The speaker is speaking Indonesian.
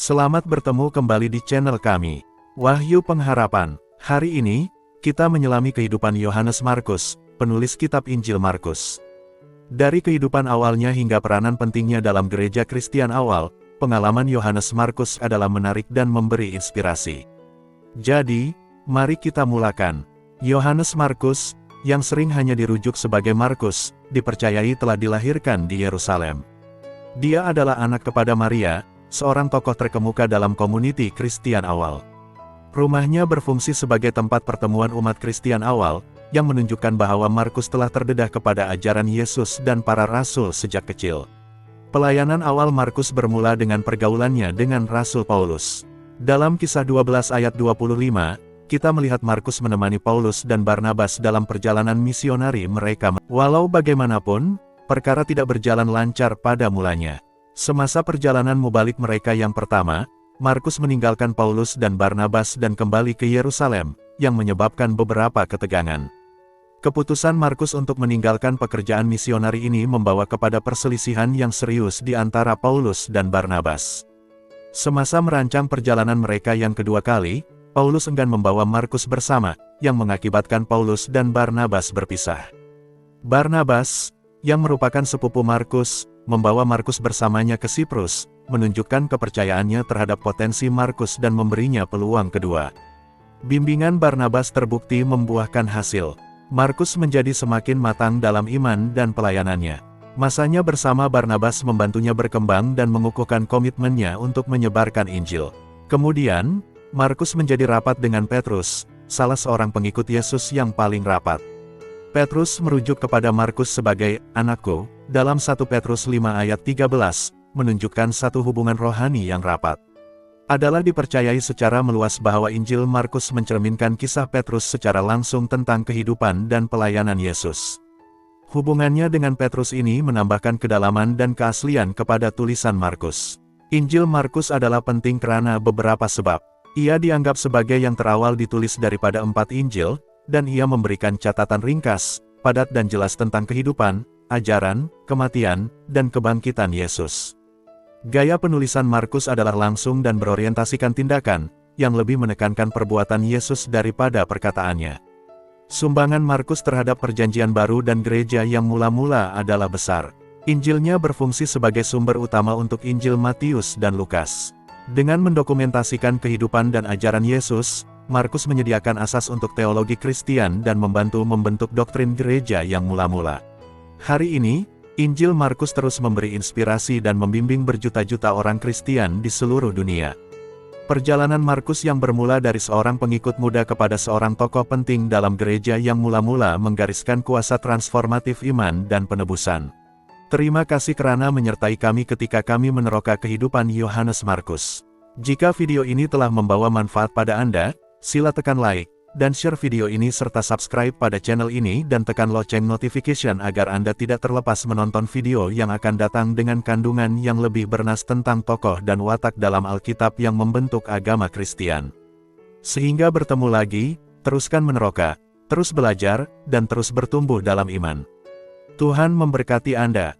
Selamat bertemu kembali di channel kami, Wahyu Pengharapan. Hari ini, kita menyelami kehidupan Yohanes Markus, penulis kitab Injil Markus. Dari kehidupan awalnya hingga peranan pentingnya dalam gereja Kristen awal, pengalaman Yohanes Markus adalah menarik dan memberi inspirasi. Jadi, mari kita mulakan. Yohanes Markus, yang sering hanya dirujuk sebagai Markus, dipercayai telah dilahirkan di Yerusalem. Dia adalah anak kepada Maria, seorang tokoh terkemuka dalam komuniti Kristen awal. Rumahnya berfungsi sebagai tempat pertemuan umat Kristen awal, yang menunjukkan bahwa Markus telah terdedah kepada ajaran Yesus dan para rasul sejak kecil. Pelayanan awal Markus bermula dengan pergaulannya dengan Rasul Paulus. Dalam kisah 12 ayat 25, kita melihat Markus menemani Paulus dan Barnabas dalam perjalanan misionari mereka. Walau bagaimanapun, perkara tidak berjalan lancar pada mulanya. Semasa perjalanan mubalik mereka yang pertama, Markus meninggalkan Paulus dan Barnabas dan kembali ke Yerusalem, yang menyebabkan beberapa ketegangan. Keputusan Markus untuk meninggalkan pekerjaan misionari ini membawa kepada perselisihan yang serius di antara Paulus dan Barnabas. Semasa merancang perjalanan mereka yang kedua kali, Paulus enggan membawa Markus bersama, yang mengakibatkan Paulus dan Barnabas berpisah. Barnabas, yang merupakan sepupu Markus, membawa Markus bersamanya ke Siprus, menunjukkan kepercayaannya terhadap potensi Markus dan memberinya peluang kedua. Bimbingan Barnabas terbukti membuahkan hasil. Markus menjadi semakin matang dalam iman dan pelayanannya. Masanya bersama Barnabas membantunya berkembang dan mengukuhkan komitmennya untuk menyebarkan Injil. Kemudian, Markus menjadi rapat dengan Petrus, salah seorang pengikut Yesus yang paling rapat. Petrus merujuk kepada Markus sebagai anakku, dalam 1 Petrus 5 ayat 13, menunjukkan satu hubungan rohani yang rapat. Adalah dipercayai secara meluas bahwa Injil Markus mencerminkan kisah Petrus secara langsung tentang kehidupan dan pelayanan Yesus. Hubungannya dengan Petrus ini menambahkan kedalaman dan keaslian kepada tulisan Markus. Injil Markus adalah penting karena beberapa sebab. Ia dianggap sebagai yang terawal ditulis daripada 4 Injil, dan ia memberikan catatan ringkas, padat dan jelas tentang kehidupan, ajaran, kematian, dan kebangkitan Yesus. Gaya penulisan Markus adalah langsung dan berorientasikan tindakan, yang lebih menekankan perbuatan Yesus daripada perkataannya. Sumbangan Markus terhadap Perjanjian Baru dan gereja yang mula-mula adalah besar. Injilnya berfungsi sebagai sumber utama untuk Injil Matius dan Lukas. Dengan mendokumentasikan kehidupan dan ajaran Yesus, Markus menyediakan asas untuk teologi Kristen dan membantu membentuk doktrin gereja yang mula-mula. Hari ini, Injil Markus terus memberi inspirasi dan membimbing berjuta-juta orang Kristen di seluruh dunia. Perjalanan Markus yang bermula dari seorang pengikut muda kepada seorang tokoh penting dalam gereja yang mula-mula menggariskan kuasa transformatif iman dan penebusan. Terima kasih kerana menyertai kami ketika kami meneroka kehidupan Yohanes Markus. Jika video ini telah membawa manfaat pada Anda, sila tekan like, dan share video ini serta subscribe pada channel ini dan tekan lonceng notification agar Anda tidak terlepas menonton video yang akan datang dengan kandungan yang lebih bernas tentang tokoh dan watak dalam Alkitab yang membentuk agama Kristen. Sehingga bertemu lagi, teruskan meneroka, terus belajar, dan terus bertumbuh dalam iman. Tuhan memberkati Anda.